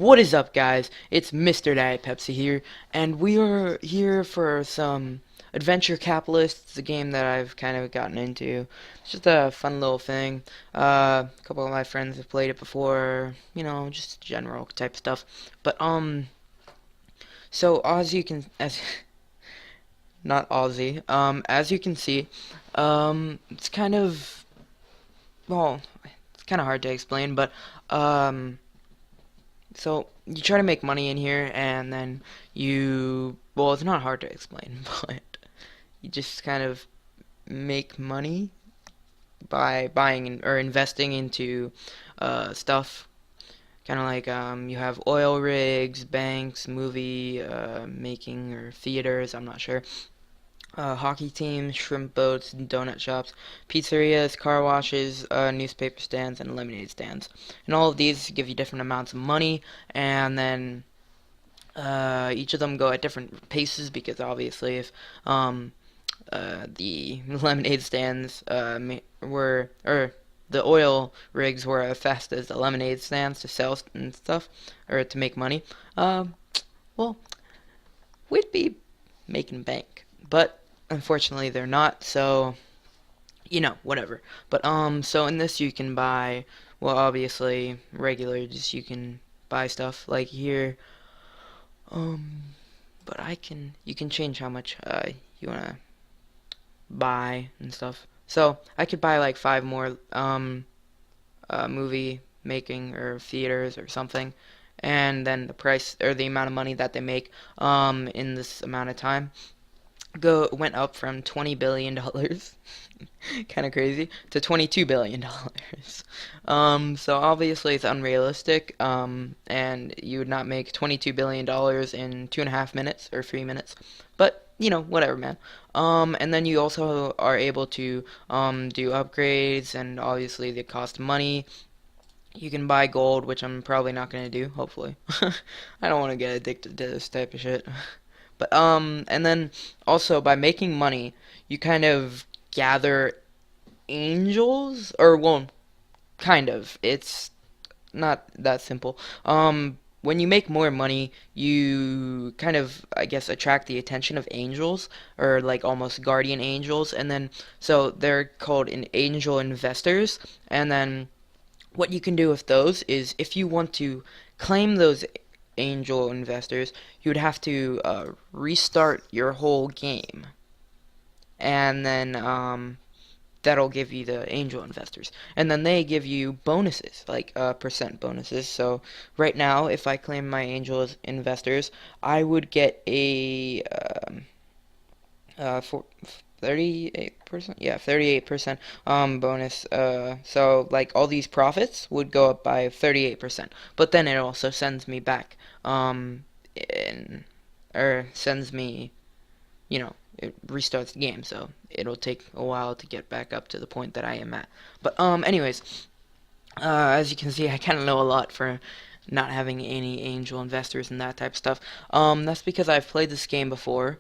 What is up, guys? It's Mr. Diet Pepsi here, and we are here for some Adventure Capitalist. It's a game that I've kind of gotten into. It's just a fun little thing. A couple of my friends have played it before, just general type stuff. But so as you can, as not Aussie, as you can see, it's kind of, well, it's kind of hard to explain, but um. So you try to make money in here, and then well, it's not hard to explain, but you just kind of make money by buying or investing into stuff. Kind of like you have oil rigs, banks, movie making, or theaters, I'm not sure. Hockey teams, shrimp boats, donut shops, pizzerias, car washes, newspaper stands, and lemonade stands. And all of these give you different amounts of money, and then each of them go at different paces because obviously if the lemonade stands or the oil rigs were as fast as the lemonade stands to sell and stuff or to make money, um, well, we'd be making bank. But unfortunately, they're not. So whatever. But so in this you can buy, well, obviously regular, just you can buy stuff like here. Um, but you can change how much you wanna buy and stuff. So I could buy like five more movie making or theaters or something, and then the price or the amount of money that they make in this amount of time went up from $20 billion, kind of crazy, to $22 billion. So obviously it's unrealistic, and you would not make $22 billion in 2.5 minutes or 3 minutes. But whatever, man. And then you also are able to do upgrades, and obviously they cost money. You can buy gold, which I'm probably not gonna do, hopefully. I don't want to get addicted to this type of shit. But and then also by making money, you kind of gather angels, or well, kind of. It's not that simple. When you make more money, you kind of, I guess, attract the attention of angels, or like almost guardian angels, and then so they're called angel investors. And then what you can do with those is if you want to claim those angel investors, you would have to restart your whole game, and then that'll give you the angel investors, and then they give you bonuses like percent bonuses. So right now, if I claim my angel investors, I would get a for 38%, yeah, 38% bonus. So like all these profits would go up by 38%, but then it also sends me back in or sends me, it restarts the game, so it'll take a while to get back up to the point that I am at. But anyways, as you can see, I kind of know a lot for not having any angel investors and that type of stuff. That's because I've played this game before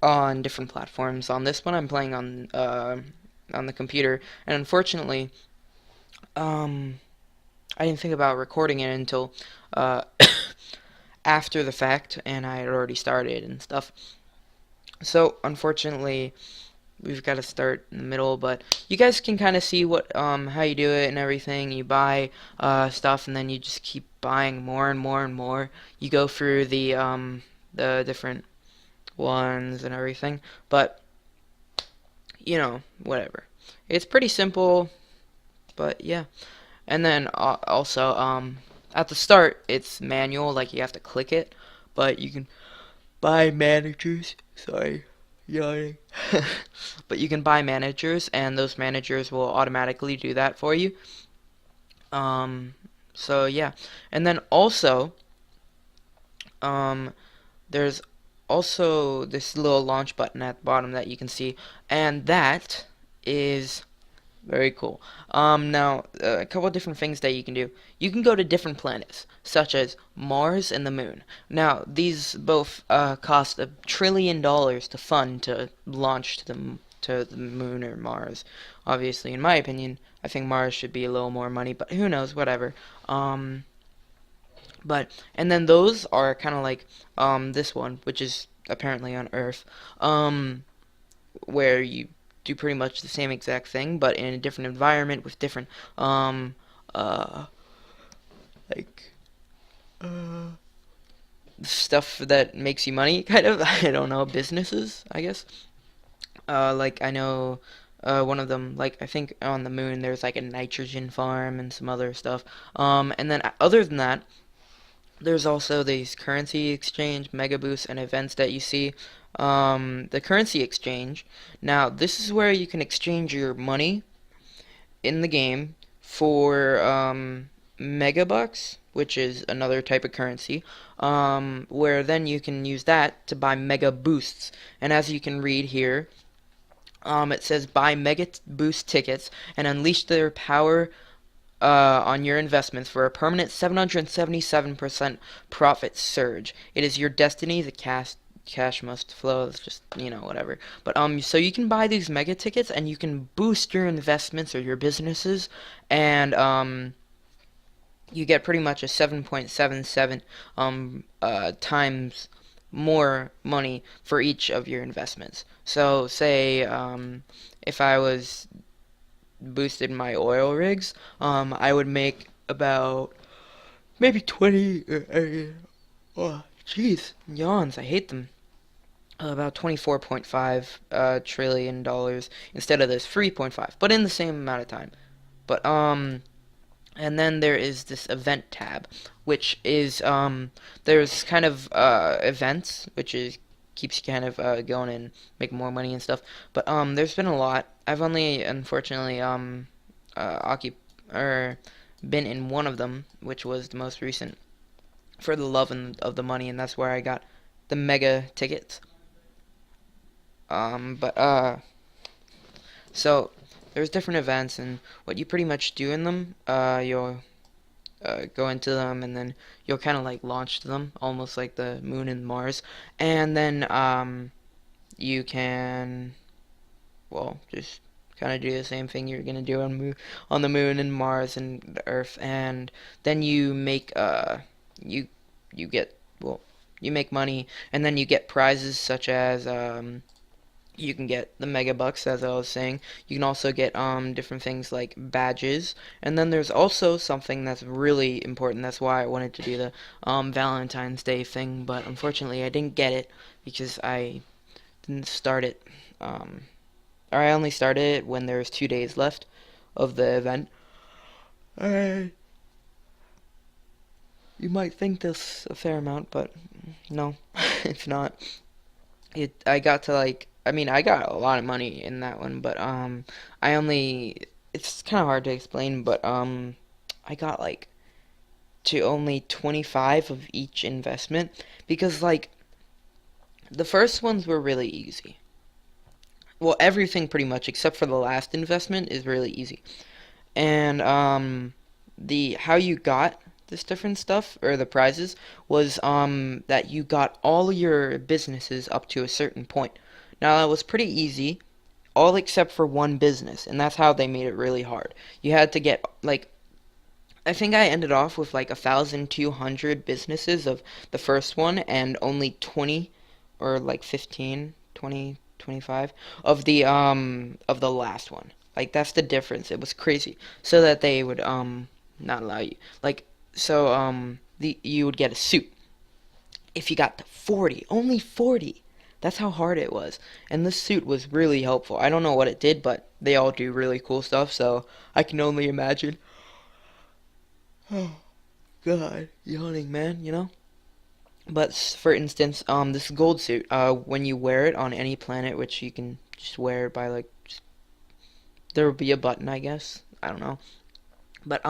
on different platforms. On this one, I'm playing on the computer, and unfortunately, um, I didn't think about recording it until uh, after the fact, and I had already started and stuff. So unfortunately, we've got to start in the middle, but you guys can kind of see what how you do it and everything. You buy stuff, and then you just keep buying more and more and more. You go through the different ones and everything, but whatever. It's pretty simple, but yeah. And then also at the start it's manual, like you have to click it, but you can buy managers. Sorry, yawning. But you can buy managers, and those managers will automatically do that for you. Um, so yeah, and then also um, there's also this little launch button at the bottom that you can see, and that is very cool. Now, a couple of different things that you can do. You can go to different planets, such as Mars and the Moon. Now, these both cost $1 trillion to fund to launch to the Moon or Mars. Obviously, in my opinion, I think Mars should be a little more money, but who knows, whatever. Um, But and then those are kind of like this one, which is apparently on Earth, um, where you do pretty much the same exact thing, but in a different environment with different um uh like uh stuff that makes you money, kind of. I don't know, businesses, I guess. Like I know one of them, like I think on the moon there's like a nitrogen farm and some other stuff. And then other than that, there's also these currency exchange, mega boosts, and events that you see. The currency exchange. Now, this is where you can exchange your money in the game for megabucks, which is another type of currency, where then you can use that to buy mega boosts. And as you can read here, it says buy mega boost tickets and unleash their power on your investments for a permanent 777% profit surge. It is your destiny. The cash must flow. It's just, whatever. But so you can buy these mega tickets and you can boost your investments or your businesses, and you get pretty much a 7.77 times more money for each of your investments. So say if I was boosted my oil rigs, I would make about maybe 20. Oh, jeez, yawns. I hate them. About 24.5 trillion dollars instead of this 3.5, but in the same amount of time. But and then there is this event tab, which is there's kind of events, which is keeps you kind of going and making more money and stuff. But there's been a lot. I've only unfortunately occup or been in one of them, which was the most recent, for the love of the money, and that's where I got the mega tickets. But so there's different events, and what you pretty much do in them, you'll go into them, and then you'll kind of like launch them, almost like the moon and Mars, and then you can, well, just kind of do the same thing you're gonna do on the moon and Mars and the Earth, and then you you get, well, you make money, and then you get prizes such as you can get the mega bucks, as I was saying. You can also get different things like badges, and then there's also something that's really important. That's why I wanted to do the Valentine's Day thing, but unfortunately I didn't get it because I didn't start it. Or I only started it when there was 2 days left of the event. Uh, you might think this a fair amount, but no, it's not. I got to like, I mean, I got a lot of money in that one, but I only, it's kind of hard to explain, but I got like to only 25 of each investment, because like the first ones were really easy. Well, everything pretty much except for the last investment is really easy. And the how you got this different stuff, or the prizes, was that you got all your businesses up to a certain point. Now that was pretty easy, all except for one business, and that's how they made it really hard. You had to get like, I think I ended off with like 1,200 businesses of the first one, and only 20 or like 15, 20, 25 of the last one. Like that's the difference. It was crazy. So that they would not allow you. Like so the you would get a suit if you got to 40, only 40. That's how hard it was. And this suit was really helpful. I don't know what it did, but they all do really cool stuff, so I can only imagine. Oh, God, yawning, man, But for instance, this gold suit, when you wear it on any planet, which you can just wear it by like, there will be a button, I guess. I don't know. But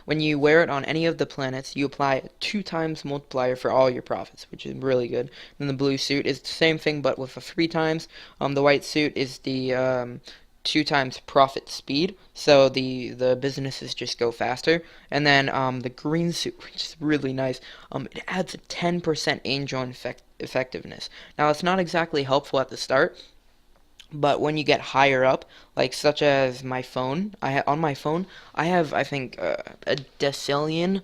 when you wear it on any of the planets, you apply a 2 times multiplier for all your profits, which is really good. Then the blue suit is the same thing, but with a 3 times. The white suit is the 2 times profit speed, so the businesses just go faster. And then the green suit, which is really nice, it adds a 10% angel effectiveness. Now it's not exactly helpful at the start, but when you get higher up, like such as my phone, on my phone I have, I think, a decillion.